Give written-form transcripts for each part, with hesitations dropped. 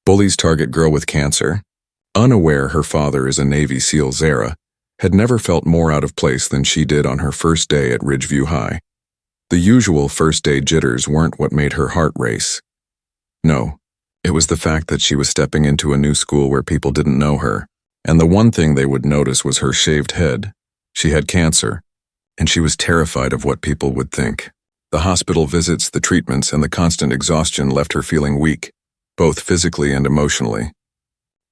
Bullies target girl with cancer. Unaware her father is a Navy SEAL, Zara had never felt more out of place than she did on her first day at Ridgeview High. The usual first-day jitters weren't what made her heart race. No, it was the fact that she was stepping into a new school where people didn't know her, and the one thing they would notice was her shaved head. She had cancer, and she was terrified of what people would think. The hospital visits, the treatments, and the constant exhaustion left her feeling weak, both physically and emotionally.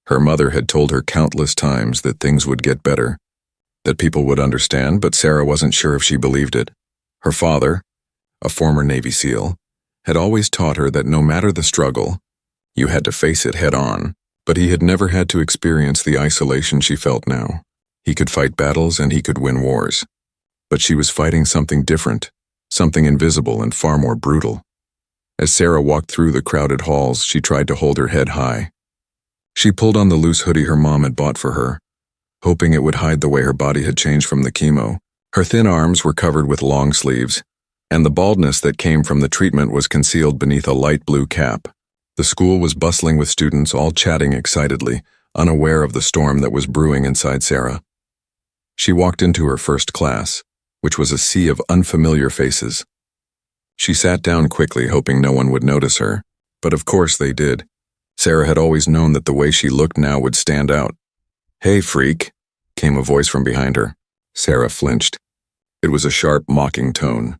Her mother had told her countless times that things would get better, that people would understand, but Sarah wasn't sure if she believed it. Her father, a former Navy SEAL, had always taught her that no matter the struggle, you had to face it head on, but he had never had to experience the isolation she felt now. He could fight battles and he could win wars, but she was fighting something different, something invisible and far more brutal. As Sarah walked through the crowded halls, she tried to hold her head high. She pulled on the loose hoodie her mom had bought for her, hoping it would hide the way her body had changed from the chemo. Her thin arms were covered with long sleeves, and the baldness that came from the treatment was concealed beneath a light blue cap. The school was bustling with students, all chatting excitedly, unaware of the storm that was brewing inside Sarah. She walked into her first class, which was a sea of unfamiliar faces. She sat down quickly, hoping no one would notice her, but of course they did. Sarah had always known that the way she looked now would stand out. "Hey, freak," came a voice from behind her. Sarah flinched. It was a sharp, mocking tone.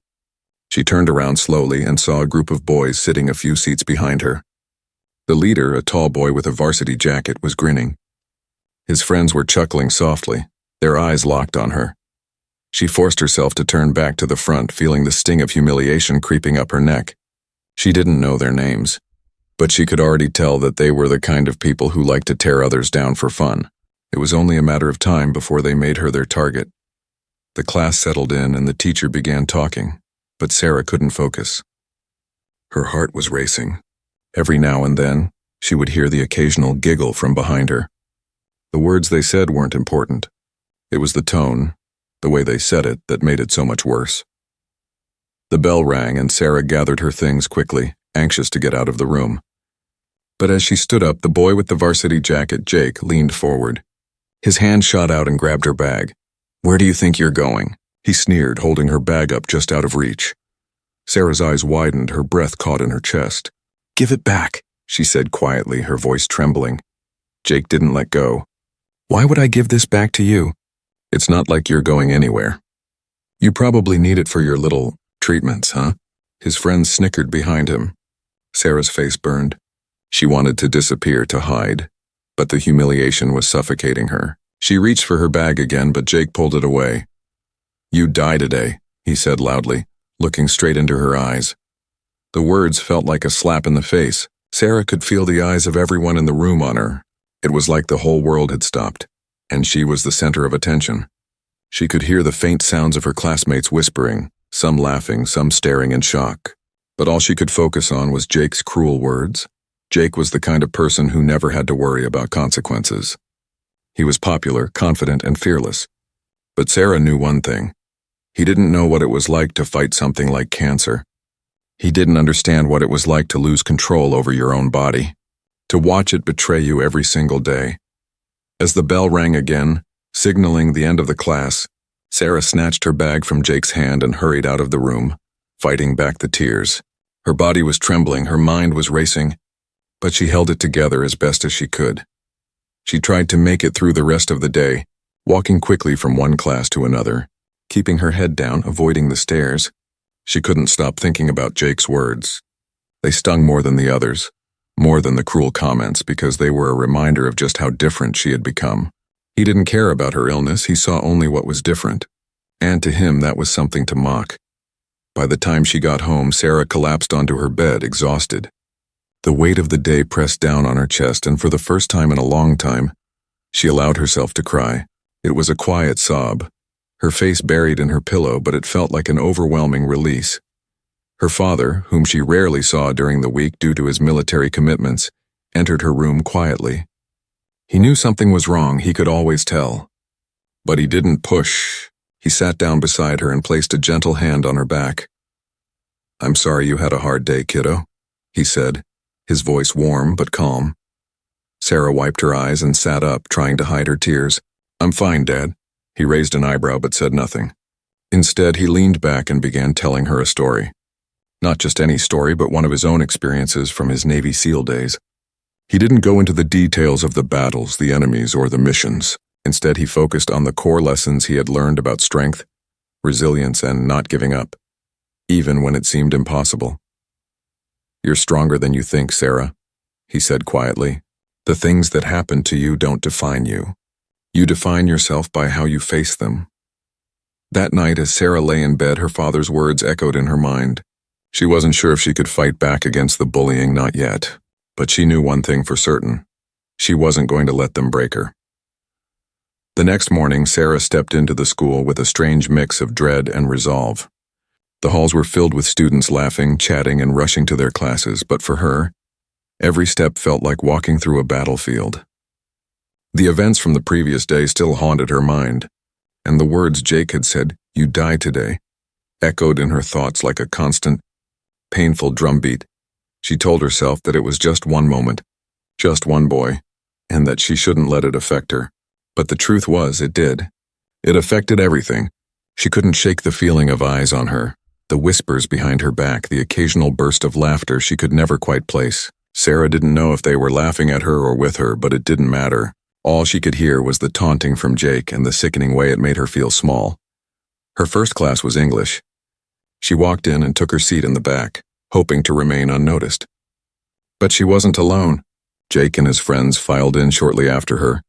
She turned around slowly and saw a group of boys sitting a few seats behind her. The leader, a tall boy with a varsity jacket, was grinning. His friends were chuckling softly, their eyes locked on her. She forced herself to turn back to the front, feeling the sting of humiliation creeping up her neck. She didn't know their names, but she could already tell that they were the kind of people who liked to tear others down for fun. It was only a matter of time before they made her their target. The class settled in and the teacher began talking, but Sarah couldn't focus. Her heart was racing. Every now and then, she would hear the occasional giggle from behind her. The words they said weren't important. It was the tone, the way they said it, that made it so much worse. The bell rang and Sarah gathered her things quickly, anxious to get out of the room. But as she stood up, the boy with the varsity jacket, Jake, leaned forward. His hand shot out and grabbed her bag. "Where do you think you're going?" he sneered, holding her bag up just out of reach. Sarah's eyes widened, her breath caught in her chest. "Give it back," she said quietly, her voice trembling. Jake didn't let go. "Why would I give this back to you? It's not like you're going anywhere. You probably need it for your little treatments, huh?" His friends snickered behind him. Sarah's face burned. She wanted to disappear, to hide, but the humiliation was suffocating her. She reached for her bag again, but Jake pulled it away. "You die today," he said loudly, looking straight into her eyes. The words felt like a slap in the face. Sarah could feel the eyes of everyone in the room on her. It was like the whole world had stopped, and she was the center of attention. She could hear the faint sounds of her classmates whispering, some laughing, some staring in shock. But all she could focus on was Jake's cruel words. Jake was the kind of person who never had to worry about consequences. He was popular, confident, and fearless. But Sarah knew one thing. He didn't know what it was like to fight something like cancer. He didn't understand what it was like to lose control over your own body, to watch it betray you every single day. As the bell rang again, signaling the end of the class, Sarah snatched her bag from Jake's hand and hurried out of the room, fighting back the tears. Her body was trembling, her mind was racing, but she held it together as best as she could. She tried to make it through the rest of the day, walking quickly from one class to another, keeping her head down, avoiding the stares. She couldn't stop thinking about Jake's words. They stung more than the others, more than the cruel comments, because they were a reminder of just how different she had become. He didn't care about her illness, he saw only what was different. And to him, that was something to mock. By the time she got home, Sarah collapsed onto her bed, exhausted. The weight of the day pressed down on her chest, and for the first time in a long time, she allowed herself to cry. It was a quiet sob, her face buried in her pillow, but it felt like an overwhelming release. Her father, whom she rarely saw during the week due to his military commitments, entered her room quietly. He knew something was wrong, he could always tell. But he didn't push. He sat down beside her and placed a gentle hand on her back. "I'm sorry you had a hard day, kiddo," he said, his voice warm but calm. Sarah wiped her eyes and sat up, trying to hide her tears. "I'm fine, Dad." He raised an eyebrow but said nothing. Instead, he leaned back and began telling her a story. Not just any story, but one of his own experiences from his Navy SEAL days. He didn't go into the details of the battles, the enemies, or the missions. Instead, he focused on the core lessons he had learned about strength, resilience, and not giving up, even when it seemed impossible. "You're stronger than you think, Sarah," he said quietly. "The things that happen to you don't define you. You define yourself by how you face them." That night, as Sarah lay in bed, her father's words echoed in her mind. She wasn't sure if she could fight back against the bullying, not yet, but she knew one thing for certain. She wasn't going to let them break her. The next morning, Sarah stepped into the school with a strange mix of dread and resolve. The halls were filled with students laughing, chatting, and rushing to their classes, but for her, every step felt like walking through a battlefield. The events from the previous day still haunted her mind, and the words Jake had said, "You die today," echoed in her thoughts like a constant, painful drumbeat. She told herself that it was just one moment, just one boy, and that she shouldn't let it affect her. But the truth was, it did. It affected everything. She couldn't shake the feeling of eyes on her, the whispers behind her back, the occasional burst of laughter she could never quite place. Sarah didn't know if they were laughing at her or with her, but it didn't matter. All she could hear was the taunting from Jake and the sickening way it made her feel small. Her first class was English. She walked in and took her seat in the back, hoping to remain unnoticed. But she wasn't alone. Jake and his friends filed in shortly after her,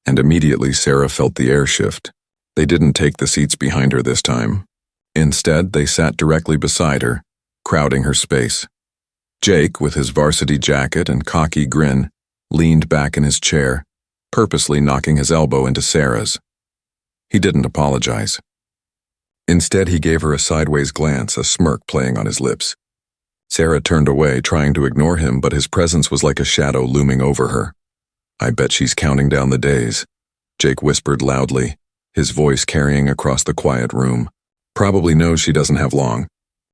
and immediately Sarah felt the air shift. They didn't take the seats behind her this time. Instead, they sat directly beside her, crowding her space. Jake, with his varsity jacket and cocky grin, leaned back in his chair, purposely knocking his elbow into Sarah's. He didn't apologize. Instead, he gave her a sideways glance, a smirk playing on his lips. Sarah turned away, trying to ignore him, but his presence was like a shadow looming over her. "I bet she's counting down the days," Jake whispered loudly, his voice carrying across the quiet room. "Probably knows she doesn't have long.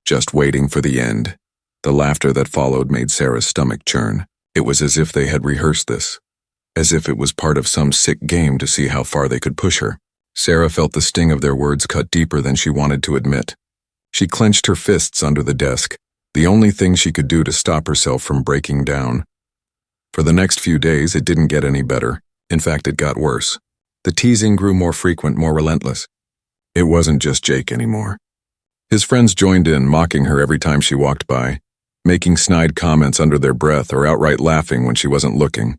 Just waiting for the end." The laughter that followed made Sarah's stomach churn. It was as if they had rehearsed this, as if it was part of some sick game to see how far they could push her. Sarah felt the sting of their words cut deeper than she wanted to admit. She clenched her fists under the desk, the only thing she could do to stop herself from breaking down. For the next few days, it didn't get any better. In fact, it got worse. The teasing grew more frequent, more relentless. It wasn't just Jake anymore. His friends joined in, mocking her every time she walked by, making snide comments under their breath or outright laughing when she wasn't looking.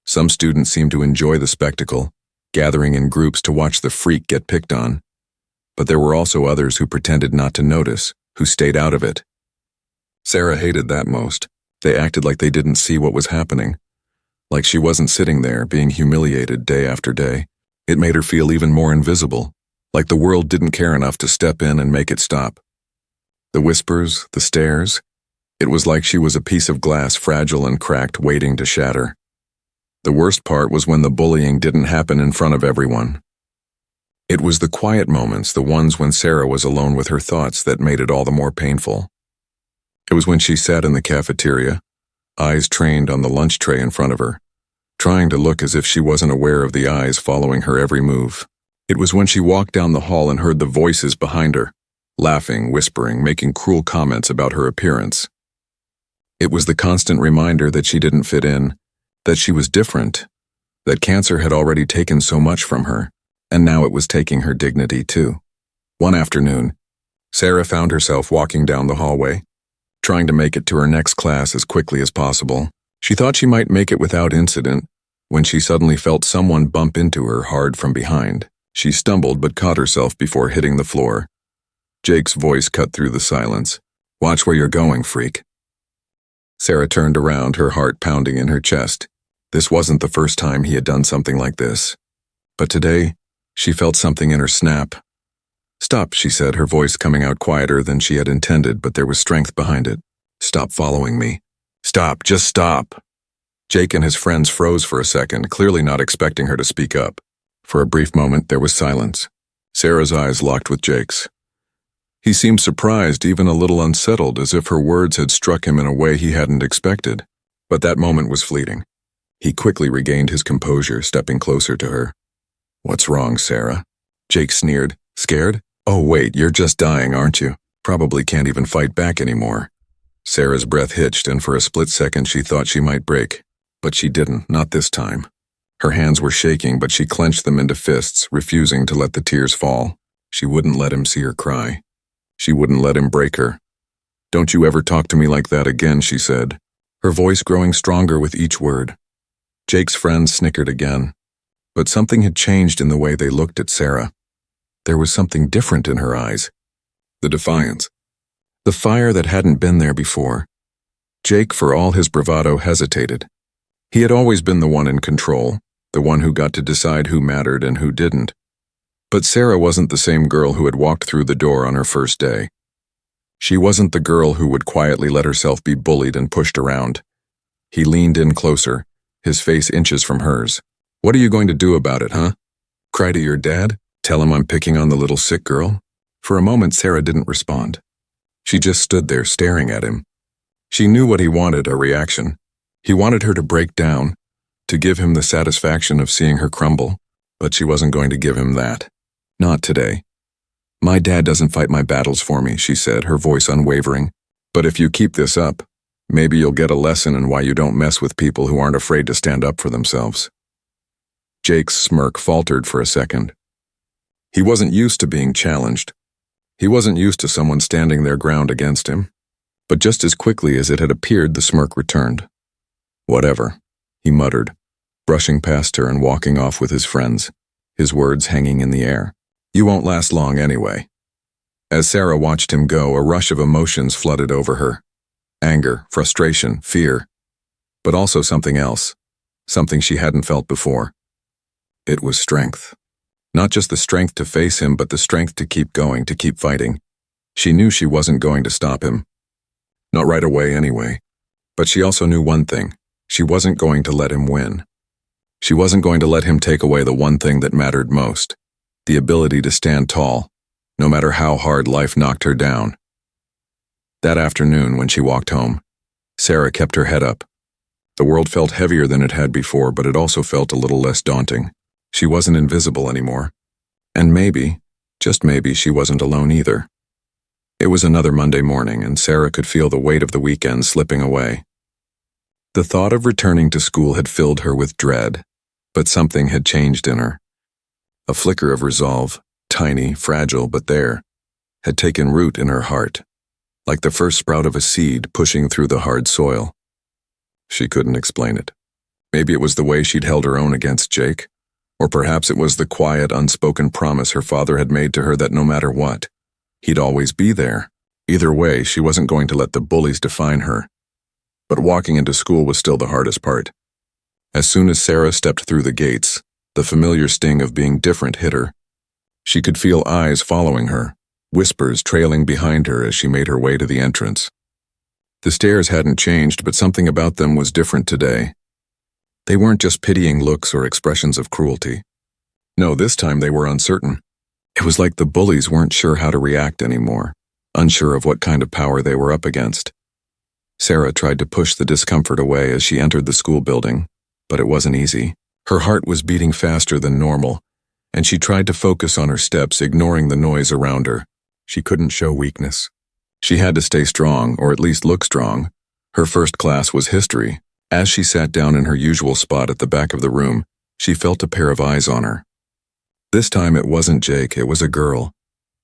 Some students seemed to enjoy the spectacle, gathering in groups to watch the freak get picked on. But there were also others who pretended not to notice, who stayed out of it. Sarah hated that most. They acted like they didn't see what was happening, like she wasn't sitting there being humiliated day after day. It made her feel even more invisible, like the world didn't care enough to step in and make it stop. The whispers, the stares, it was like she was a piece of glass, fragile and cracked, waiting to shatter. The worst part was when the bullying didn't happen in front of everyone. It was the quiet moments, the ones when Sarah was alone with her thoughts, that made it all the more painful. It was when she sat in the cafeteria, eyes trained on the lunch tray in front of her, trying to look as if she wasn't aware of the eyes following her every move. It was when she walked down the hall and heard the voices behind her, laughing, whispering, making cruel comments about her appearance. It was the constant reminder that she didn't fit in, that she was different, that cancer had already taken so much from her, and now it was taking her dignity too. One afternoon, Sarah found herself walking down the hallway, trying to make it to her next class as quickly as possible. She thought she might make it without incident, when she suddenly felt someone bump into her hard from behind. She stumbled but caught herself before hitting the floor. Jake's voice cut through the silence. "Watch where you're going, freak." Sarah turned around, her heart pounding in her chest. This wasn't the first time he had done something like this. But today, she felt something in her snap. "Stop," she said, her voice coming out quieter than she had intended, but there was strength behind it. "Stop following me. Stop, just stop." Jake and his friends froze for a second, clearly not expecting her to speak up. For a brief moment, there was silence. Sarah's eyes locked with Jake's. He seemed surprised, even a little unsettled, as if her words had struck him in a way he hadn't expected. But that moment was fleeting. He quickly regained his composure, stepping closer to her. "What's wrong, Sarah?" Jake sneered. "Scared? Oh wait, you're just dying, aren't you? Probably can't even fight back anymore." Sarah's breath hitched, and for a split second she thought she might break. But she didn't, not this time. Her hands were shaking, but she clenched them into fists, refusing to let the tears fall. She wouldn't let him see her cry. She wouldn't let him break her. "Don't you ever talk to me like that again," she said, her voice growing stronger with each word. Jake's friends snickered again. But something had changed in the way they looked at Sarah. There was something different in her eyes. The defiance. The fire that hadn't been there before. Jake, for all his bravado, hesitated. He had always been the one in control, the one who got to decide who mattered and who didn't. But Sarah wasn't the same girl who had walked through the door on her first day. She wasn't the girl who would quietly let herself be bullied and pushed around. He leaned in closer, his face inches from hers. "What are you going to do about it, huh? Cry to your dad? Tell him I'm picking on the little sick girl?" For a moment, Sarah didn't respond. She just stood there staring at him. She knew what he wanted, a reaction. He wanted her to break down, to give him the satisfaction of seeing her crumble, but she wasn't going to give him that. Not today. "My dad doesn't fight my battles for me," she said, her voice unwavering. "But if you keep this up, maybe you'll get a lesson in why you don't mess with people who aren't afraid to stand up for themselves." Jake's smirk faltered for a second. He wasn't used to being challenged. He wasn't used to someone standing their ground against him. But just as quickly as it had appeared, the smirk returned. "Whatever," he muttered, brushing past her and walking off with his friends, his words hanging in the air. "You won't last long anyway." As Sarah watched him go, a rush of emotions flooded over her. Anger, frustration, fear. But also something else, something she hadn't felt before. It was strength. Not just the strength to face him, but the strength to keep going, to keep fighting. She knew she wasn't going to stop him. Not right away anyway. But she also knew one thing. She wasn't going to let him win. She wasn't going to let him take away the one thing that mattered most. The ability to stand tall, no matter how hard life knocked her down. That afternoon, when she walked home, Sarah kept her head up. The world felt heavier than it had before, but it also felt a little less daunting. She wasn't invisible anymore. And maybe, just maybe, she wasn't alone either. It was another Monday morning, and Sarah could feel the weight of the weekend slipping away. The thought of returning to school had filled her with dread, but something had changed in her. A flicker of resolve, tiny, fragile, but there, had taken root in her heart, like the first sprout of a seed pushing through the hard soil. She couldn't explain it. Maybe it was the way she'd held her own against Jake, or perhaps it was the quiet, unspoken promise her father had made to her that no matter what, he'd always be there. Either way, she wasn't going to let the bullies define her. But walking into school was still the hardest part. As soon as Sarah stepped through the gates, the familiar sting of being different hit her. She could feel eyes following her, whispers trailing behind her as she made her way to the entrance. The stairs hadn't changed, but something about them was different today. They weren't just pitying looks or expressions of cruelty. No, this time they were uncertain. It was like the bullies weren't sure how to react anymore, unsure of what kind of power they were up against. Sarah tried to push the discomfort away as she entered the school building, but it wasn't easy. Her heart was beating faster than normal, and she tried to focus on her steps, ignoring the noise around her. She couldn't show weakness. She had to stay strong, or at least look strong. Her first class was history. As she sat down in her usual spot at the back of the room, she felt a pair of eyes on her. This time it wasn't Jake, it was a girl.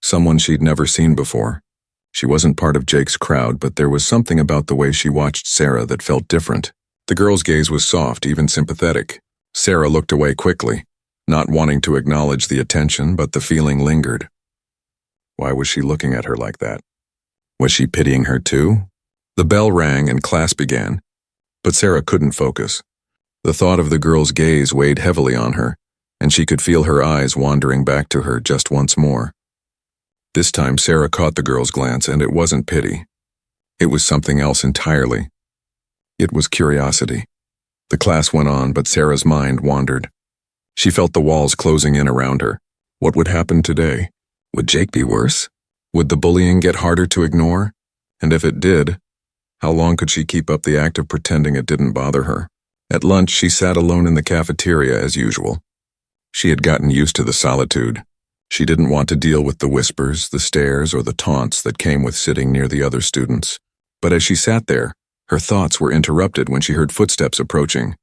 Someone she'd never seen before. She wasn't part of Jake's crowd, but there was something about the way she watched Sarah that felt different. The girl's gaze was soft, even sympathetic. Sarah looked away quickly, not wanting to acknowledge the attention, but the feeling lingered. Why was she looking at her like that? Was she pitying her too? The bell rang and class began, but Sarah couldn't focus. The thought of the girl's gaze weighed heavily on her, and she could feel her eyes wandering back to her just once more. This time Sarah caught the girl's glance, and it wasn't pity. It was something else entirely. It was curiosity. The class went on, but Sarah's mind wandered. She felt the walls closing in around her. What would happen today? Would Jake be worse? Would the bullying get harder to ignore? And if it did, how long could she keep up the act of pretending it didn't bother her? At lunch, she sat alone in the cafeteria as usual. She had gotten used to the solitude. She didn't want to deal with the whispers, the stares, or the taunts that came with sitting near the other students. But as she sat there, her thoughts were interrupted when she heard footsteps approaching.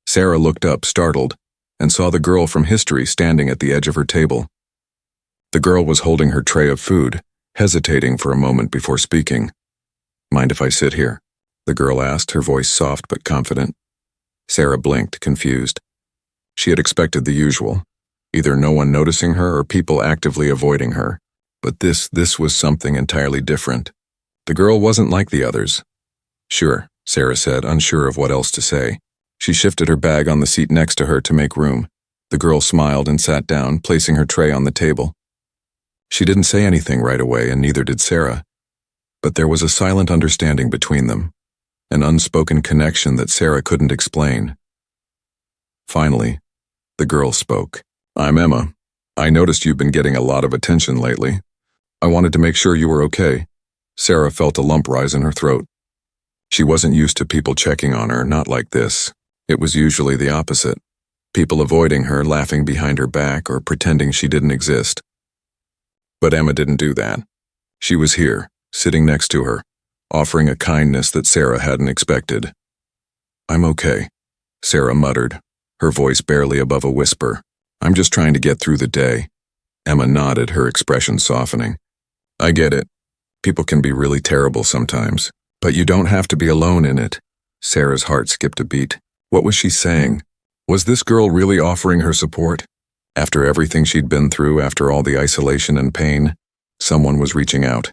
Sarah looked up, startled, and saw the girl from history standing at the edge of her table. The girl was holding her tray of food, hesitating for a moment before speaking. "Mind if I sit here?" the girl asked, her voice soft but confident. Sarah blinked, confused. She had expected the usual, either no one noticing her or people actively avoiding her. But this was something entirely different. The girl wasn't like the others. "Sure," Sarah said, unsure of what else to say. She shifted her bag on the seat next to her to make room. The girl smiled and sat down, placing her tray on the table. She didn't say anything right away, and neither did Sarah. But there was a silent understanding between them, an unspoken connection that Sarah couldn't explain. Finally, the girl spoke. "I'm Emma. I noticed you've been getting a lot of attention lately. I wanted to make sure you were okay." Sarah felt a lump rise in her throat. She wasn't used to people checking on her, not like this. It was usually the opposite. People avoiding her, laughing behind her back, or pretending she didn't exist. But Emma didn't do that. She was here, sitting next to her, offering a kindness that Sarah hadn't expected. "I'm okay," Sarah muttered, her voice barely above a whisper. "I'm just trying to get through the day." Emma nodded, her expression softening. "I get it. People can be really terrible sometimes, but you don't have to be alone in it." Sarah's heart skipped a beat. What was she saying? Was this girl really offering her support? After everything she'd been through, after all the isolation and pain, someone was reaching out.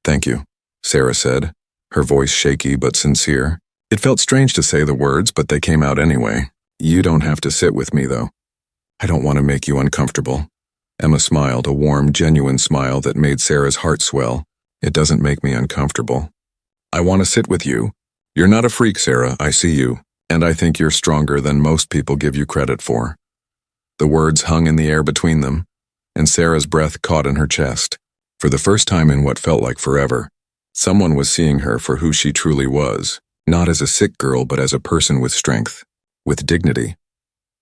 "Thank you," Sarah said, her voice shaky but sincere. It felt strange to say the words, but they came out anyway. "You don't have to sit with me, though. I don't want to make you uncomfortable." Emma smiled, a warm, genuine smile that made Sarah's heart swell. "It doesn't make me uncomfortable. I want to sit with you. You're not a freak, Sarah, I see you, and I think you're stronger than most people give you credit for." The words hung in the air between them, and Sarah's breath caught in her chest. For the first time in what felt like forever, someone was seeing her for who she truly was, not as a sick girl but as a person with strength, with dignity.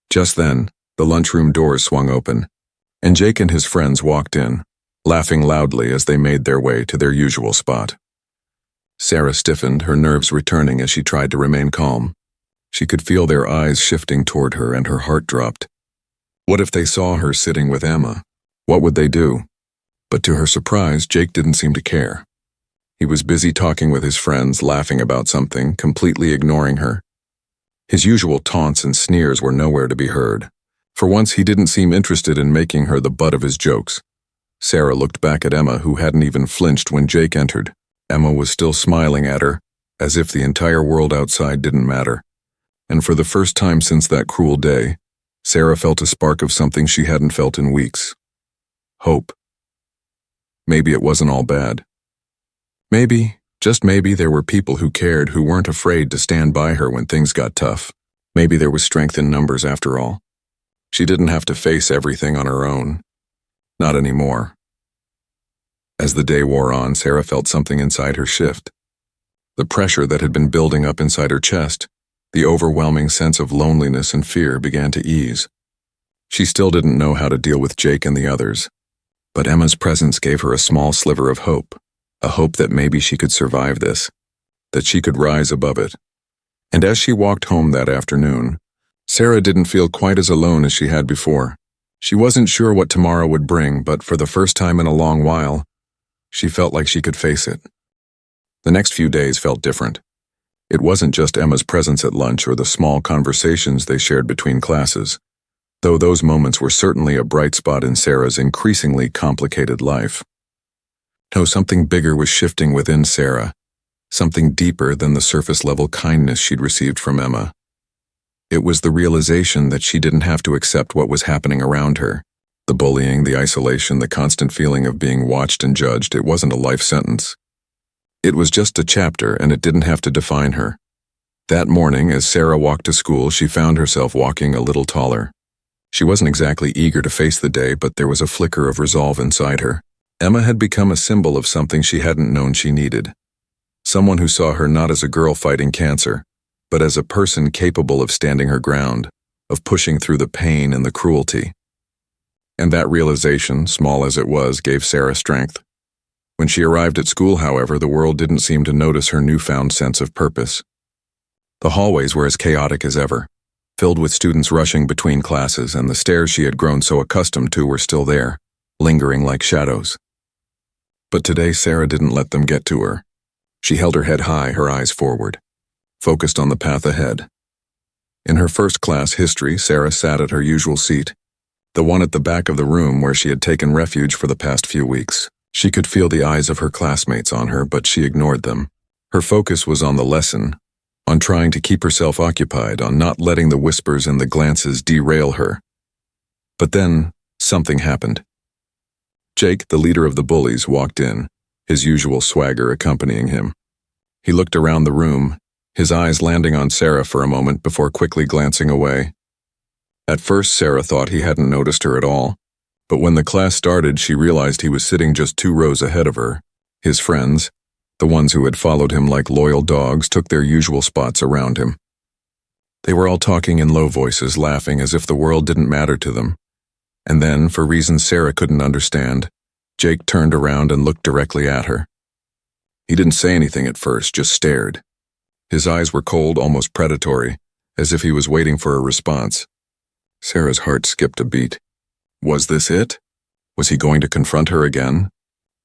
Just then, the lunchroom doors swung open, and Jake and his friends walked in, laughing loudly as they made their way to their usual spot. Sarah stiffened, her nerves returning as she tried to remain calm. She could feel their eyes shifting toward her, and her heart dropped. What if they saw her sitting with Emma? What would they do? But to her surprise, Jake didn't seem to care. He was busy talking with his friends, laughing about something, completely ignoring her. His usual taunts and sneers were nowhere to be heard. For once, he didn't seem interested in making her the butt of his jokes. Sarah looked back at Emma, who hadn't even flinched when Jake entered. Emma was still smiling at her, as if the entire world outside didn't matter. And for the first time since that cruel day, Sarah felt a spark of something she hadn't felt in weeks. Hope. Maybe it wasn't all bad. Maybe, just maybe, there were people who cared, who weren't afraid to stand by her when things got tough. Maybe there was strength in numbers after all. She didn't have to face everything on her own. Not anymore. As the day wore on, Sarah felt something inside her shift. The pressure that had been building up inside her chest, the overwhelming sense of loneliness and fear, began to ease. She still didn't know how to deal with Jake and the others, but Emma's presence gave her a small sliver of hope, a hope that maybe she could survive this, that she could rise above it. And as she walked home that afternoon, Sarah didn't feel quite as alone as she had before. She wasn't sure what tomorrow would bring, but for the first time in a long while, she felt like she could face it. The next few days felt different. It wasn't just Emma's presence at lunch or the small conversations they shared between classes, though those moments were certainly a bright spot in Sarah's increasingly complicated life. No, something bigger was shifting within Sarah, something deeper than the surface-level kindness she'd received from Emma. It was the realization that she didn't have to accept what was happening around her. The bullying, the isolation, the constant feeling of being watched and judged, it wasn't a life sentence. It was just a chapter, and it didn't have to define her. That morning, as Sarah walked to school, she found herself walking a little taller. She wasn't exactly eager to face the day, but there was a flicker of resolve inside her. Emma had become a symbol of something she hadn't known she needed. Someone who saw her not as a girl fighting cancer, but as a person capable of standing her ground, of pushing through the pain and the cruelty. And that realization, small as it was, gave Sarah strength. When she arrived at school, however, the world didn't seem to notice her newfound sense of purpose. The hallways were as chaotic as ever, filled with students rushing between classes, and the stairs she had grown so accustomed to were still there, lingering like shadows. But today Sarah didn't let them get to her. She held her head high, her eyes forward, focused on the path ahead. In her first class, history, Sarah sat at her usual seat, the one at the back of the room where she had taken refuge for the past few weeks. She could feel the eyes of her classmates on her, but she ignored them. Her focus was on the lesson, on trying to keep herself occupied, on not letting the whispers and the glances derail her. But then, something happened. Jake, the leader of the Bullies, walked in, his usual swagger accompanying him. He looked around the room, his eyes landing on Sarah for a moment before quickly glancing away. At first, Sarah thought he hadn't noticed her at all, but when the class started, she realized he was sitting just 2 rows ahead of her. His friends, the ones who had followed him like loyal dogs, took their usual spots around him. They were all talking in low voices, laughing as if the world didn't matter to them. And then, for reasons Sarah couldn't understand, Jake turned around and looked directly at her. He didn't say anything at first, just stared. His eyes were cold, almost predatory, as if he was waiting for a response. Sarah's heart skipped a beat. Was this it? Was he going to confront her again?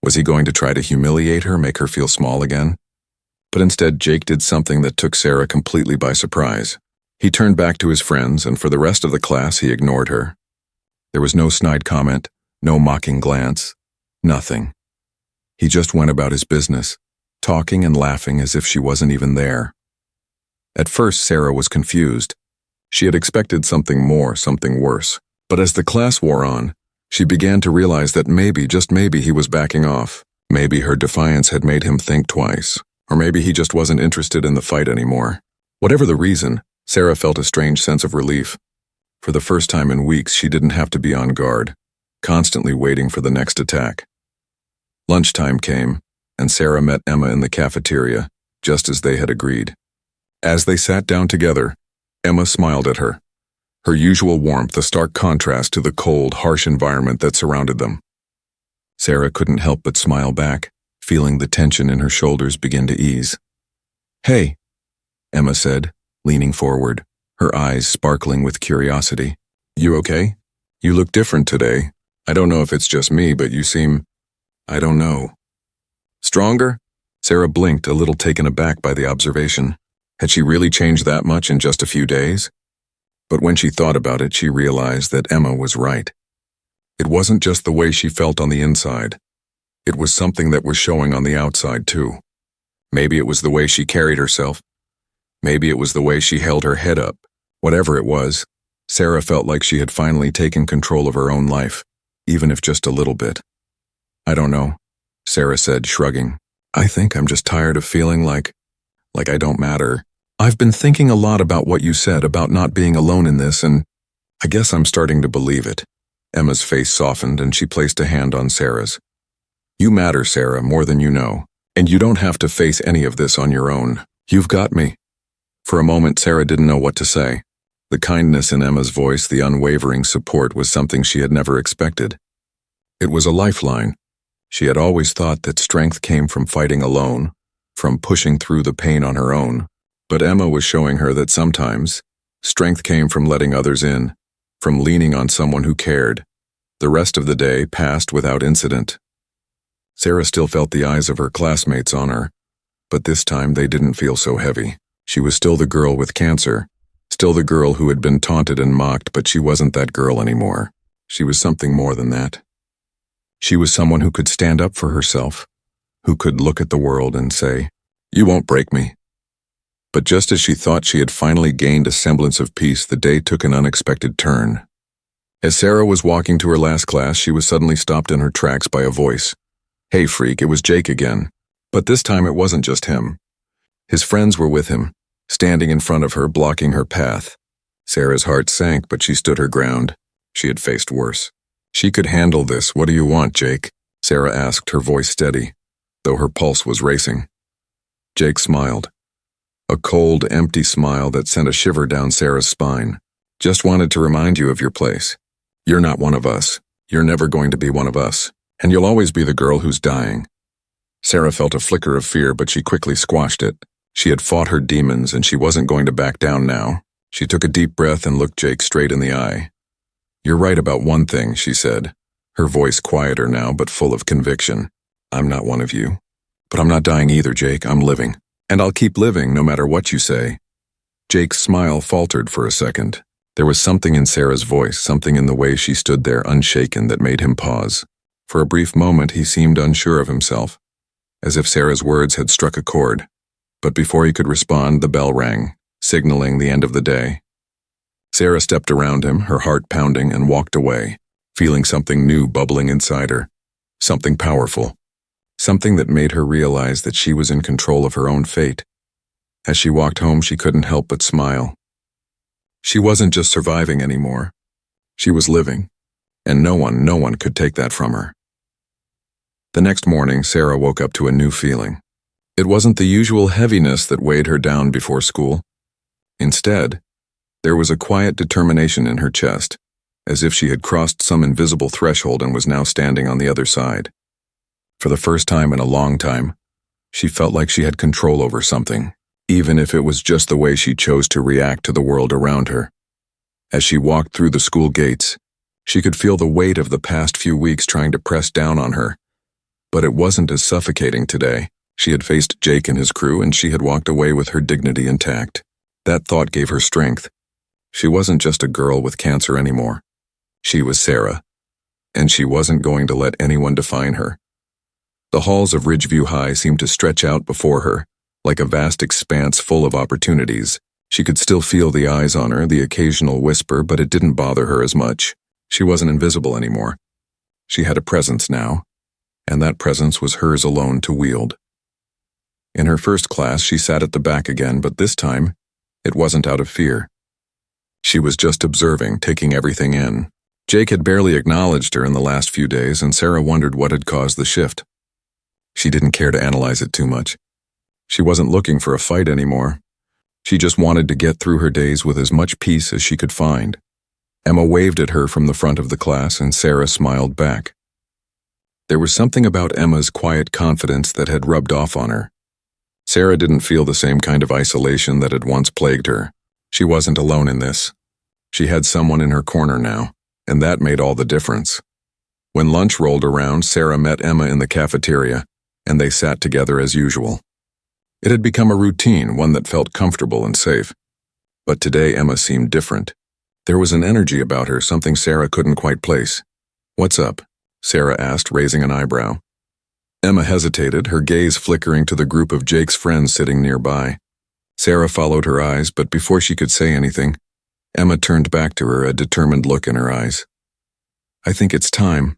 Was he going to try to humiliate her, make her feel small again? But instead, Jake did something that took Sarah completely by surprise. He turned back to his friends, and for the rest of the class, he ignored her. There was no snide comment, no mocking glance, nothing. He just went about his business, talking and laughing as if she wasn't even there. At first, Sarah was confused. She had expected something more, something worse. But as the class wore on, she began to realize that maybe, just maybe, he was backing off. Maybe her defiance had made him think twice. Or maybe he just wasn't interested in the fight anymore. Whatever the reason, Sarah felt a strange sense of relief. For the first time in weeks, she didn't have to be on guard, constantly waiting for the next attack. Lunchtime came, and Sarah met Emma in the cafeteria, just as they had agreed. As they sat down together, Emma smiled at her, her usual warmth a stark contrast to the cold, harsh environment that surrounded them. Sarah couldn't help but smile back, feeling the tension in her shoulders begin to ease. "Hey," Emma said, leaning forward, her eyes sparkling with curiosity. "You okay? You look different today. I don't know if it's just me, but you seem, I don't know." "Stronger?" Sarah blinked, a little taken aback by the observation. Had she really changed that much in just a few days? But when she thought about it, she realized that Emma was right. It wasn't just the way she felt on the inside. It was something that was showing on the outside, too. Maybe it was the way she carried herself. Maybe it was the way she held her head up. Whatever it was, Sarah felt like she had finally taken control of her own life, even if just a little bit. "I don't know," Sarah said, shrugging. "I think I'm just tired of feeling like I don't matter. I've been thinking a lot about what you said about not being alone in this, and I guess I'm starting to believe it." Emma's face softened, and she placed a hand on Sarah's. "You matter, Sarah, more than you know, and you don't have to face any of this on your own. You've got me." For a moment, Sarah didn't know what to say. The kindness in Emma's voice, the unwavering support, was something she had never expected. It was a lifeline. She had always thought that strength came from fighting alone, from pushing through the pain on her own. But Emma was showing her that sometimes strength came from letting others in, from leaning on someone who cared. The rest of the day passed without incident. Sarah still felt the eyes of her classmates on her, but this time they didn't feel so heavy. She was still the girl with cancer, still the girl who had been taunted and mocked, but she wasn't that girl anymore. She was something more than that. She was someone who could stand up for herself, who could look at the world and say, "You won't break me." But just as she thought she had finally gained a semblance of peace, the day took an unexpected turn. As Sarah was walking to her last class, she was suddenly stopped in her tracks by a voice. "Hey, freak," it was Jake again. But this time it wasn't just him. His friends were with him, standing in front of her, blocking her path. Sarah's heart sank, but she stood her ground. She had faced worse. She could handle this. "What do you want, Jake?" Sarah asked, her voice steady, though her pulse was racing. Jake smiled. A cold, empty smile that sent a shiver down Sarah's spine. Just wanted to remind you of your place. You're not one of us. You're never going to be one of us. And you'll always be the girl who's dying. Sarah felt a flicker of fear, but she quickly squashed it. She had fought her demons, and she wasn't going to back down now. She took a deep breath and looked Jake straight in the eye. "You're right about one thing," she said, her voice quieter now but full of conviction. "I'm not one of you. But I'm not dying either, Jake. I'm living. And I'll keep living no matter what you say." Jake's smile faltered for a second. There was something in Sarah's voice, something in the way she stood there unshaken that made him pause. For a brief moment he seemed unsure of himself, as if Sarah's words had struck a chord. But before he could respond, the bell rang, signaling the end of the day. Sarah stepped around him, her heart pounding, and walked away, feeling something new bubbling inside her. Something powerful. Something that made her realize that she was in control of her own fate. As she walked home, she couldn't help but smile. She wasn't just surviving anymore. She was living, and no one could take that from her. The next morning, Sarah woke up to a new feeling. It wasn't the usual heaviness that weighed her down before school. Instead, there was a quiet determination in her chest, as if she had crossed some invisible threshold and was now standing on the other side. For the first time in a long time, she felt like she had control over something, even if it was just the way she chose to react to the world around her. As she walked through the school gates, she could feel the weight of the past few weeks trying to press down on her. But it wasn't as suffocating today. She had faced Jake and his crew, and she had walked away with her dignity intact. That thought gave her strength. She wasn't just a girl with cancer anymore. She was Sarah, and she wasn't going to let anyone define her. The halls of Ridgeview High seemed to stretch out before her, like a vast expanse full of opportunities. She could still feel the eyes on her, the occasional whisper, but it didn't bother her as much. She wasn't invisible anymore. She had a presence now, and that presence was hers alone to wield. In her first class, she sat at the back again, but this time, it wasn't out of fear. She was just observing, taking everything in. Jake had barely acknowledged her in the last few days, and Sarah wondered what had caused the shift. She didn't care to analyze it too much. She wasn't looking for a fight anymore. She just wanted to get through her days with as much peace as she could find. Emma waved at her from the front of the class, and Sarah smiled back. There was something about Emma's quiet confidence that had rubbed off on her. Sarah didn't feel the same kind of isolation that had once plagued her. She wasn't alone in this. She had someone in her corner now, and that made all the difference. When lunch rolled around, Sarah met Emma in the cafeteria, and they sat together as usual. It had become a routine, one that felt comfortable and safe. But today Emma seemed different. There was an energy about her, something Sarah couldn't quite place. "What's up?" Sarah asked, raising an eyebrow. Emma hesitated, her gaze flickering to the group of Jake's friends sitting nearby. Sarah followed her eyes, but before she could say anything, Emma turned back to her, a determined look in her eyes. "I think it's time,"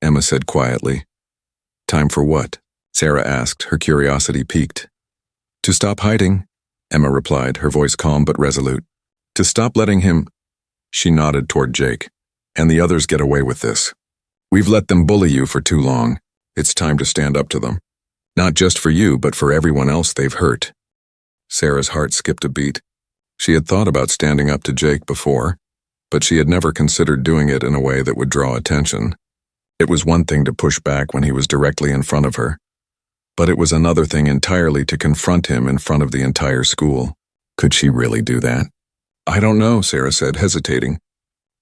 Emma said quietly. "Time for what?" Sarah asked, her curiosity piqued. "To stop hiding," Emma replied, her voice calm but resolute. "To stop letting him—" She nodded toward Jake. "And the others get away with this. We've let them bully you for too long. It's time to stand up to them. Not just for you, but for everyone else they've hurt." Sarah's heart skipped a beat. She had thought about standing up to Jake before, but she had never considered doing it in a way that would draw attention. It was one thing to push back when he was directly in front of her, but it was another thing entirely to confront him in front of the entire school. Could she really do that? "I don't know," Sarah said, hesitating.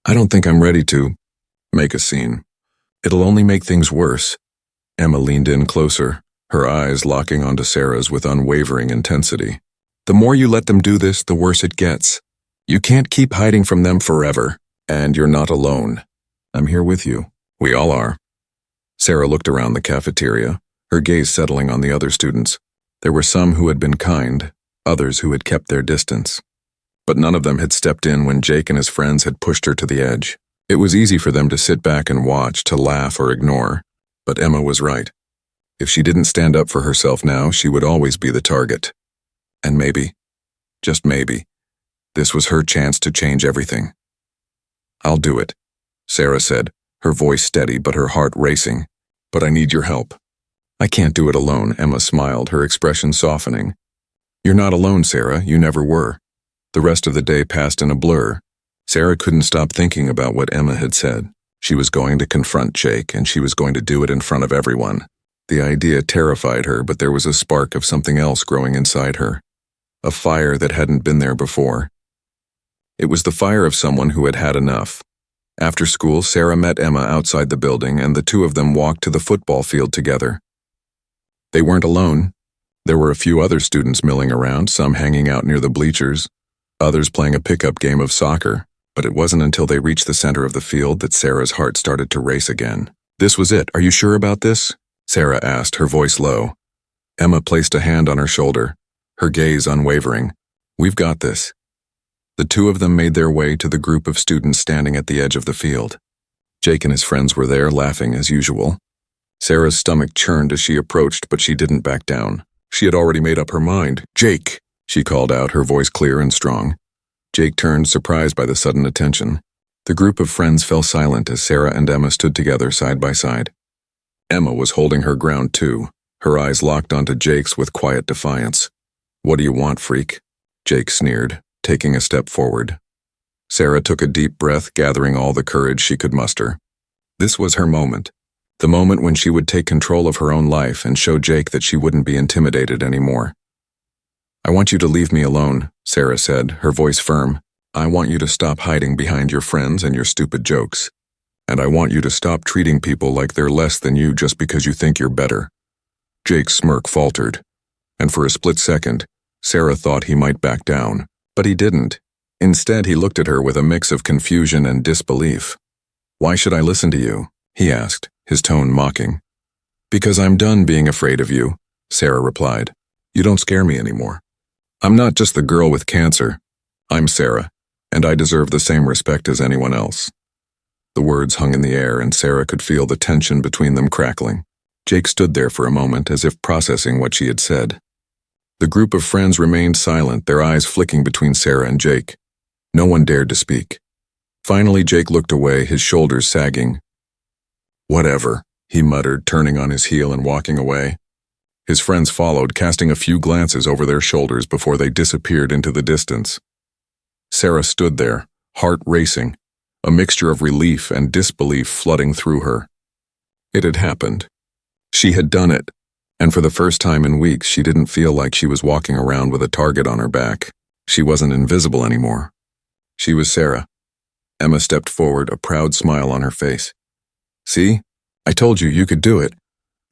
"I don't think I'm ready to make a scene. It'll only make things worse." Emma leaned in closer, her eyes locking onto Sarah's with unwavering intensity. "The more you let them do this, the worse it gets. You can't keep hiding from them forever, and you're not alone. I'm here with you. We all are." Sarah looked around the cafeteria, her gaze settling on the other students. There were some who had been kind, others who had kept their distance. But none of them had stepped in when Jake and his friends had pushed her to the edge. It was easy for them to sit back and watch, to laugh or ignore. But Emma was right. If she didn't stand up for herself now, she would always be the target. And maybe, just maybe, this was her chance to change everything. "I'll do it," Sarah said, her voice steady but her heart racing. "But I need your help." "I can't do it alone," Emma smiled, her expression softening. "You're not alone, Sarah. You never were." The rest of the day passed in a blur. Sarah couldn't stop thinking about what Emma had said. She was going to confront Jake, and she was going to do it in front of everyone. The idea terrified her, but there was a spark of something else growing inside her. A fire that hadn't been there before. It was the fire of someone who had had enough. After school, Sarah met Emma outside the building, and the two of them walked to the football field together. They weren't alone. There were a few other students milling around, some hanging out near the bleachers, others playing a pickup game of soccer, but it wasn't until they reached the center of the field that Sarah's heart started to race again. "This was it. Are you sure about this?" Sarah asked, her voice low. Emma placed a hand on her shoulder, her gaze unwavering. "We've got this." The two of them made their way to the group of students standing at the edge of the field. Jake and his friends were there, laughing as usual. Sarah's stomach churned as she approached, but she didn't back down. She had already made up her mind. "Jake!" she called out, her voice clear and strong. Jake turned, surprised by the sudden attention. The group of friends fell silent as Sarah and Emma stood together side by side. Emma was holding her ground too, her eyes locked onto Jake's with quiet defiance. "What do you want, freak?" Jake sneered, taking a step forward. Sarah took a deep breath, gathering all the courage she could muster. This was her moment. The moment when she would take control of her own life and show Jake that she wouldn't be intimidated anymore. "I want you to leave me alone," Sarah said, her voice firm. "I want you to stop hiding behind your friends and your stupid jokes. And I want you to stop treating people like they're less than you just because you think you're better." Jake's smirk faltered, and for a split second, Sarah thought he might back down, but he didn't. Instead, he looked at her with a mix of confusion and disbelief. "Why should I listen to you?" he asked, his tone mocking. "Because I'm done being afraid of you," Sarah replied. "You don't scare me anymore. I'm not just the girl with cancer. I'm Sarah, and I deserve the same respect as anyone else." The words hung in the air, and Sarah could feel the tension between them crackling. Jake stood there for a moment, as if processing what she had said. The group of friends remained silent, their eyes flicking between Sarah and Jake. No one dared to speak. Finally, Jake looked away, his shoulders sagging. "Whatever," he muttered, turning on his heel and walking away. His friends followed, casting a few glances over their shoulders before they disappeared into the distance. Sarah stood there, heart racing, a mixture of relief and disbelief flooding through her. It had happened. She had done it, and for the first time in weeks she didn't feel like she was walking around with a target on her back. She wasn't invisible anymore. She was Sarah. Emma stepped forward, a proud smile on her face. "See? I told you you could do it."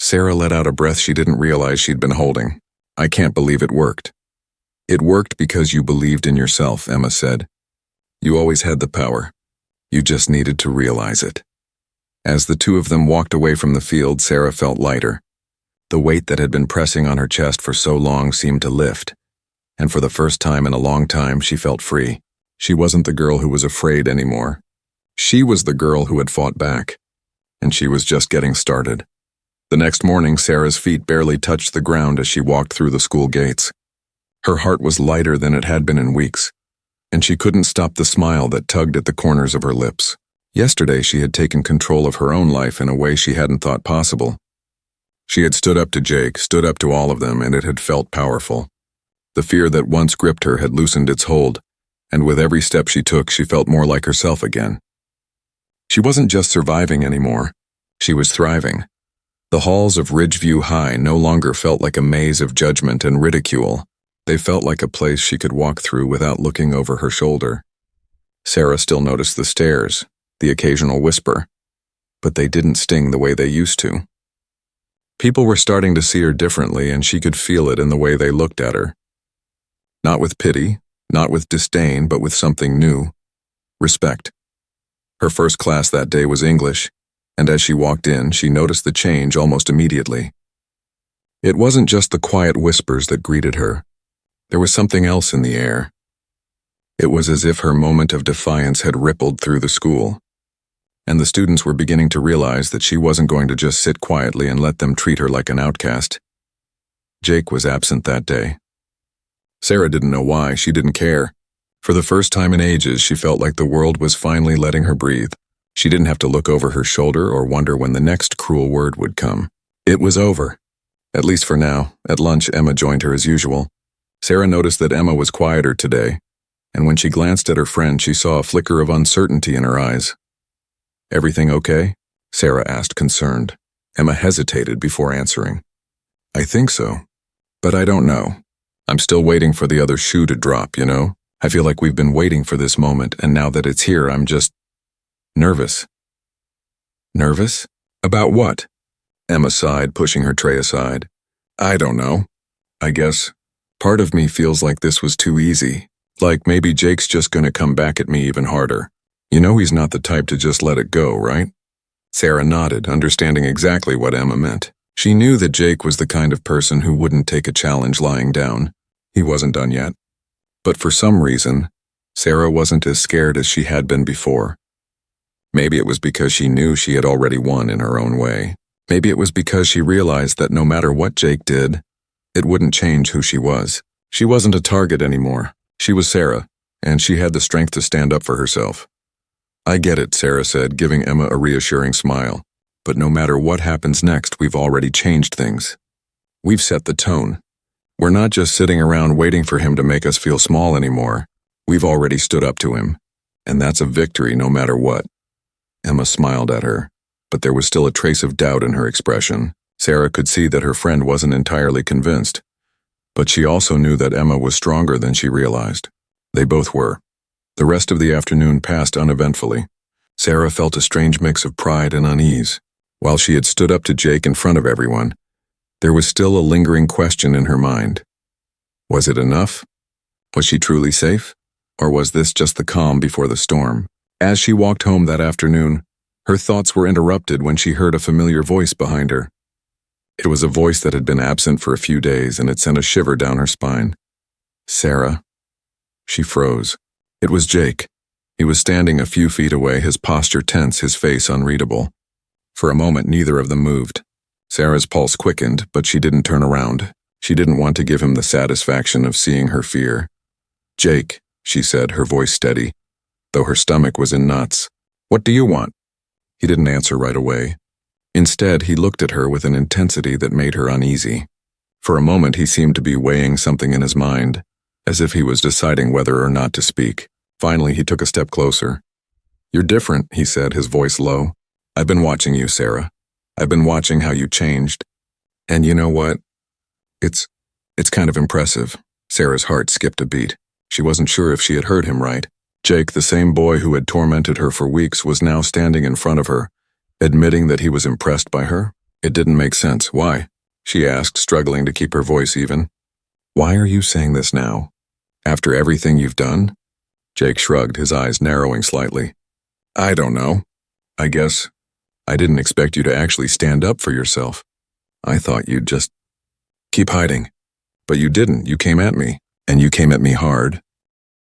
Sarah let out a breath she didn't realize she'd been holding. "I can't believe it worked." "It worked because you believed in yourself," Emma said. "You always had the power. You just needed to realize it." As the two of them walked away from the field, Sarah felt lighter. The weight that had been pressing on her chest for so long seemed to lift, and for the first time in a long time she felt free. She wasn't the girl who was afraid anymore. She was the girl who had fought back, and she was just getting started. The next morning, Sarah's feet barely touched the ground as she walked through the school gates. Her heart was lighter than it had been in weeks, and she couldn't stop the smile that tugged at the corners of her lips. Yesterday, she had taken control of her own life in a way she hadn't thought possible. She had stood up to Jake, stood up to all of them, and it had felt powerful. The fear that once gripped her had loosened its hold, and with every step she took, she felt more like herself again. She wasn't just surviving anymore. She was thriving. The halls of Ridgeview High no longer felt like a maze of judgment and ridicule. They felt like a place she could walk through without looking over her shoulder. Sarah still noticed the stares, the occasional whisper, but they didn't sting the way they used to. People were starting to see her differently, and she could feel it in the way they looked at her. Not with pity, not with disdain, but with something new. Respect. Her first class that day was English, and as she walked in, she noticed the change almost immediately. It wasn't just the quiet whispers that greeted her. There was something else in the air. It was as if her moment of defiance had rippled through the school, and the students were beginning to realize that she wasn't going to just sit quietly and let them treat her like an outcast. Jake was absent that day. Sarah didn't know why. She didn't care. For the first time in ages, she felt like the world was finally letting her breathe. She didn't have to look over her shoulder or wonder when the next cruel word would come. It was over. At least for now. At lunch, Emma joined her as usual. Sarah noticed that Emma was quieter today, and when she glanced at her friend, she saw a flicker of uncertainty in her eyes. "Everything okay?" Sarah asked, concerned. Emma hesitated before answering. "I think so, but I don't know. I'm still waiting for the other shoe to drop, you know? I feel like we've been waiting for this moment, and now that it's here, I'm just nervous." "Nervous? About what?" Emma sighed, pushing her tray aside. "I don't know. I guess part of me feels like this was too easy. Like maybe Jake's just gonna come back at me even harder. You know he's not the type to just let it go, right?" Sarah nodded, understanding exactly what Emma meant. She knew that Jake was the kind of person who wouldn't take a challenge lying down. He wasn't done yet. But for some reason, Sarah wasn't as scared as she had been before. Maybe it was because she knew she had already won in her own way. Maybe it was because she realized that no matter what Jake did, it wouldn't change who she was. She wasn't a target anymore. She was Sarah, and she had the strength to stand up for herself. "I get it," Sarah said, giving Emma a reassuring smile. "But no matter what happens next, we've already changed things. We've set the tone. We're not just sitting around waiting for him to make us feel small anymore. We've already stood up to him, and that's a victory no matter what." Emma smiled at her, but there was still a trace of doubt in her expression. Sarah could see that her friend wasn't entirely convinced, but she also knew that Emma was stronger than she realized. They both were. The rest of the afternoon passed uneventfully. Sarah felt a strange mix of pride and unease. While she had stood up to Jake in front of everyone, there was still a lingering question in her mind. Was it enough? Was she truly safe? Or was this just the calm before the storm? As she walked home that afternoon, her thoughts were interrupted when she heard a familiar voice behind her. It was a voice that had been absent for a few days, and it sent a shiver down her spine. "Sarah." She froze. It was Jake. He was standing a few feet away, his posture tense, his face unreadable. For a moment, neither of them moved. Sarah's pulse quickened, but she didn't turn around. She didn't want to give him the satisfaction of seeing her fear. "Jake," she said, her voice steady, though her stomach was in knots. "What do you want?" He didn't answer right away. Instead, he looked at her with an intensity that made her uneasy. For a moment, he seemed to be weighing something in his mind, as if he was deciding whether or not to speak. Finally, he took a step closer. "You're different," he said, his voice low. "I've been watching you, Sarah. I've been watching how you changed. And you know what? It's kind of impressive." Sarah's heart skipped a beat. She wasn't sure if she had heard him right. Jake, the same boy who had tormented her for weeks, was now standing in front of her, admitting that he was impressed by her. It didn't make sense. "Why?" she asked, struggling to keep her voice even. "Why are you saying this now? After everything you've done?" Jake shrugged, his eyes narrowing slightly. "I don't know. I guess I didn't expect you to actually stand up for yourself. I thought you'd just keep hiding. But you didn't. You came at me, and you came at me hard."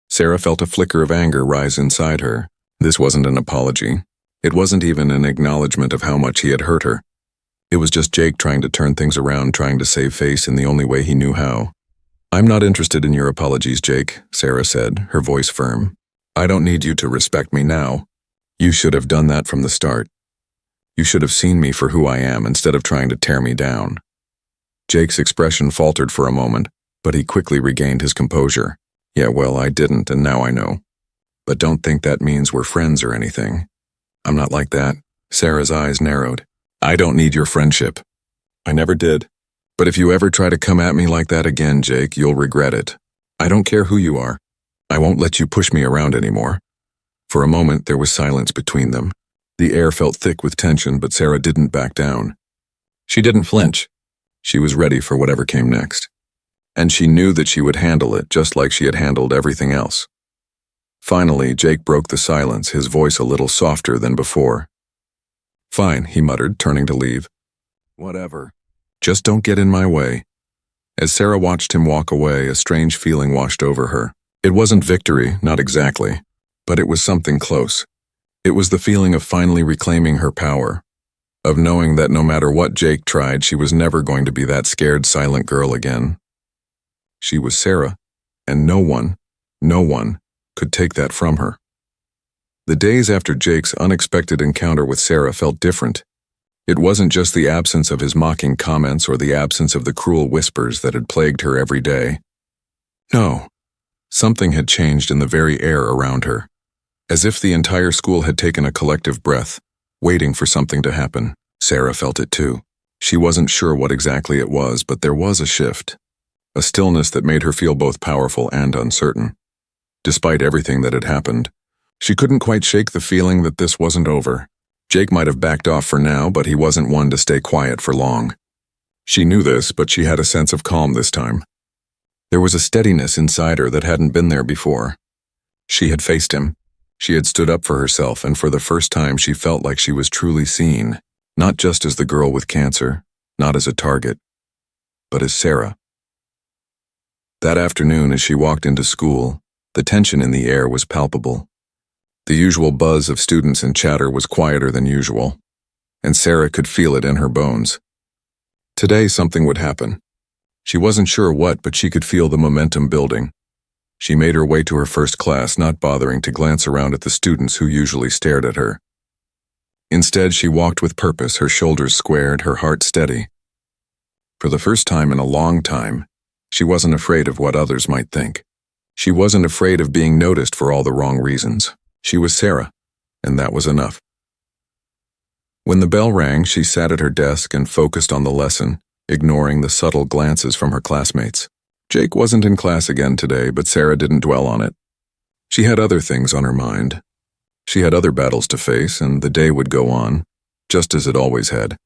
Sarah felt a flicker of anger rise inside her. This wasn't an apology. It wasn't even an acknowledgement of how much he had hurt her. It was just Jake trying to turn things around, trying to save face in the only way he knew how. "I'm not interested in your apologies, Jake," Sarah said, her voice firm. "I don't need you to respect me now. You should have done that from the start. You should have seen me for who I am instead of trying to tear me down." Jake's expression faltered for a moment, but he quickly regained his composure. "Yeah, well, I didn't, and now I know. But don't think that means we're friends or anything. I'm not like that." Sarah's eyes narrowed. "I don't need your friendship. I never did. But if you ever try to come at me like that again, Jake, you'll regret it. I don't care who you are. I won't let you push me around anymore." For a moment, there was silence between them. The air felt thick with tension, but Sarah didn't back down. She didn't flinch. She was ready for whatever came next. And she knew that she would handle it just like she had handled everything else. Finally, Jake broke the silence, his voice a little softer than before. "Fine," he muttered, turning to leave. "Whatever. Just don't get in my way." As Sarah watched him walk away, a strange feeling washed over her. It wasn't victory, not exactly, but it was something close. It was the feeling of finally reclaiming her power, of knowing that no matter what Jake tried, she was never going to be that scared, silent girl again. She was Sarah, and no one could take that from her. The days after Jake's unexpected encounter with Sarah felt different. It wasn't just the absence of his mocking comments or the absence of the cruel whispers that had plagued her every day. No. Something had changed in the very air around her, as if the entire school had taken a collective breath, waiting for something to happen. Sarah felt it too. She wasn't sure what exactly it was, but there was a shift, a stillness that made her feel both powerful and uncertain. Despite everything that had happened, she couldn't quite shake the feeling that this wasn't over. Jake might have backed off for now, but he wasn't one to stay quiet for long. She knew this, but she had a sense of calm this time. There was a steadiness inside her that hadn't been there before. She had faced him. She had stood up for herself, and for the first time she felt like she was truly seen, not just as the girl with cancer, not as a target, but as Sarah. That afternoon, as she walked into school, the tension in the air was palpable. The usual buzz of students and chatter was quieter than usual, and Sarah could feel it in her bones. Today something would happen. She wasn't sure what, but she could feel the momentum building. She made her way to her first class, not bothering to glance around at the students who usually stared at her. Instead, she walked with purpose, her shoulders squared, her heart steady. For the first time in a long time, she wasn't afraid of what others might think. She wasn't afraid of being noticed for all the wrong reasons. She was Sarah, and that was enough. When the bell rang, she sat at her desk and focused on the lesson, ignoring the subtle glances from her classmates. Jake wasn't in class again today, but Sarah didn't dwell on it. She had other things on her mind. She had other battles to face, and the day would go on, just as it always had.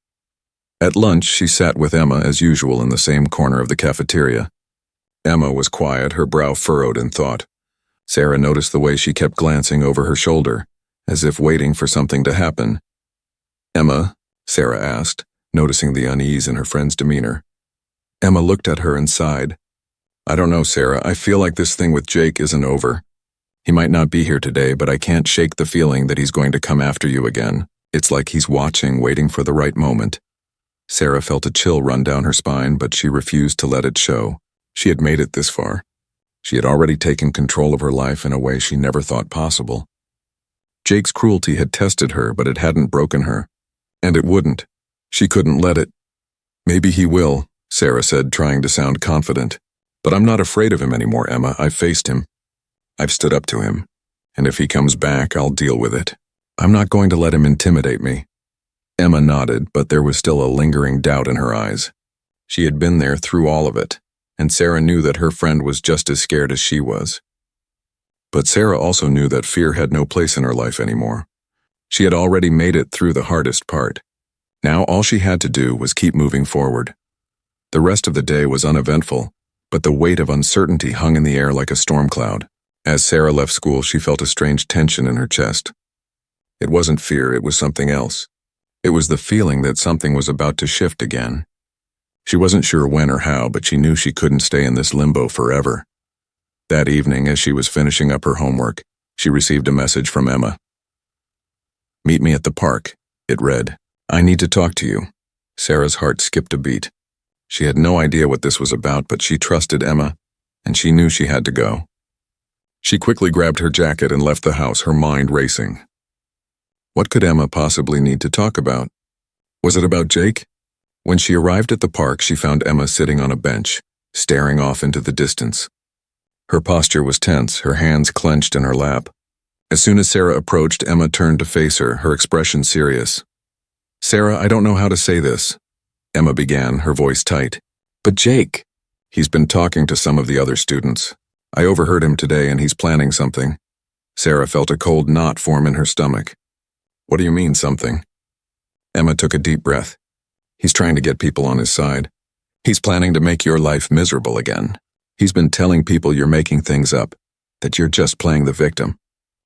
At lunch, she sat with Emma as usual in the same corner of the cafeteria. Emma was quiet, her brow furrowed in thought. Sarah noticed the way she kept glancing over her shoulder, as if waiting for something to happen. "Emma?" Sarah asked, noticing the unease in her friend's demeanor. Emma looked at her and sighed. "I don't know, Sarah. I feel like this thing with Jake isn't over. He might not be here today, but I can't shake the feeling that he's going to come after you again. It's like he's watching, waiting for the right moment." Sarah felt a chill run down her spine, but she refused to let it show. She had made it this far. She had already taken control of her life in a way she never thought possible. Jake's cruelty had tested her, but it hadn't broken her. And it wouldn't. She couldn't let it. "Maybe he will," Sarah said, trying to sound confident. "But I'm not afraid of him anymore, Emma. I've faced him. I've stood up to him. And if he comes back, I'll deal with it. I'm not going to let him intimidate me." Emma nodded, but there was still a lingering doubt in her eyes. She had been there through all of it, and Sarah knew that her friend was just as scared as she was. But Sarah also knew that fear had no place in her life anymore. She had already made it through the hardest part. Now all she had to do was keep moving forward. The rest of the day was uneventful, but the weight of uncertainty hung in the air like a storm cloud. As Sarah left school, she felt a strange tension in her chest. It wasn't fear, it was something else. It was the feeling that something was about to shift again. She wasn't sure when or how, but she knew she couldn't stay in this limbo forever. That evening, as she was finishing up her homework, she received a message from Emma. "Meet me at the park," it read. "I need to talk to you." Sarah's heart skipped a beat. She had no idea what this was about, but she trusted Emma, and she knew she had to go. She quickly grabbed her jacket and left the house, her mind racing. What could Emma possibly need to talk about? Was it about Jake? When she arrived at the park, she found Emma sitting on a bench, staring off into the distance. Her posture was tense, her hands clenched in her lap. As soon as Sarah approached, Emma turned to face her, her expression serious. "Sarah, I don't know how to say this," Emma began, her voice tight. "But Jake, he's been talking to some of the other students. I overheard him today and he's planning something." Sarah felt a cold knot form in her stomach. "What do you mean, something?" Emma took a deep breath. "He's trying to get people on his side. He's planning to make your life miserable again. He's been telling people you're making things up, that you're just playing the victim.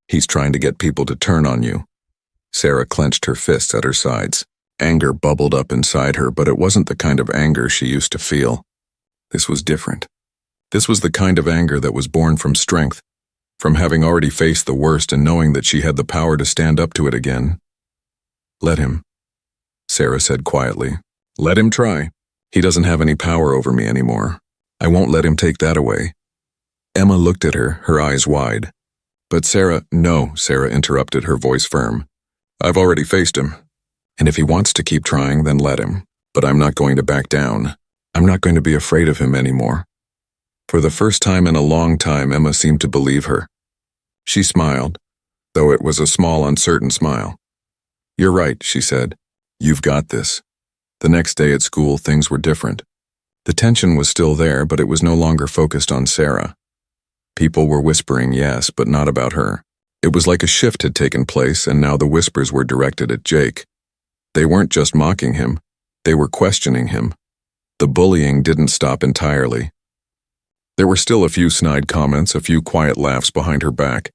He's trying to get people to turn on you." Sarah clenched her fists at her sides. Anger bubbled up inside her, but it wasn't the kind of anger she used to feel. This was different. This was the kind of anger that was born from strength, from having already faced the worst and knowing that she had the power to stand up to it again. "Let him," Sarah said quietly. "Let him try. He doesn't have any power over me anymore. I won't let him take that away." Emma looked at her, her eyes wide. "But Sarah—" "No," Sarah interrupted, her voice firm. "I've already faced him. And if he wants to keep trying, then let him. But I'm not going to back down. I'm not going to be afraid of him anymore." For the first time in a long time, Emma seemed to believe her. She smiled, though it was a small, uncertain smile. "You're right," she said. "You've got this." The next day at school, things were different. The tension was still there, but it was no longer focused on Sarah. People were whispering yes, but not about her. It was like a shift had taken place, and now the whispers were directed at Jake. They weren't just mocking him, they were questioning him. The bullying didn't stop entirely. There were still a few snide comments, a few quiet laughs behind her back,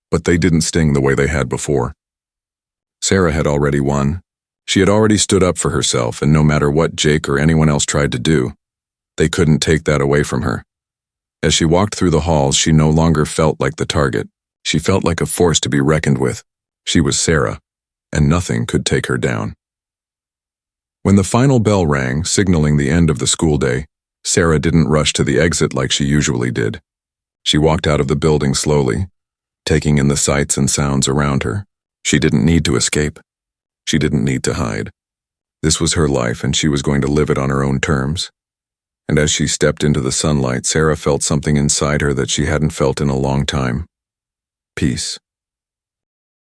but they didn't sting the way they had before. Sarah had already won. She had already stood up for herself, and no matter what Jake or anyone else tried to do, they couldn't take that away from her. As she walked through the halls, she no longer felt like the target. She felt like a force to be reckoned with. She was Sarah, and nothing could take her down. When the final bell rang, signaling the end of the school day, Sarah didn't rush to the exit like she usually did. She walked out of the building slowly, taking in the sights and sounds around her. She didn't need to escape. She didn't need to hide. This was her life, and she was going to live it on her own terms. And as she stepped into the sunlight, Sarah felt something inside her that she hadn't felt in a long time. Peace.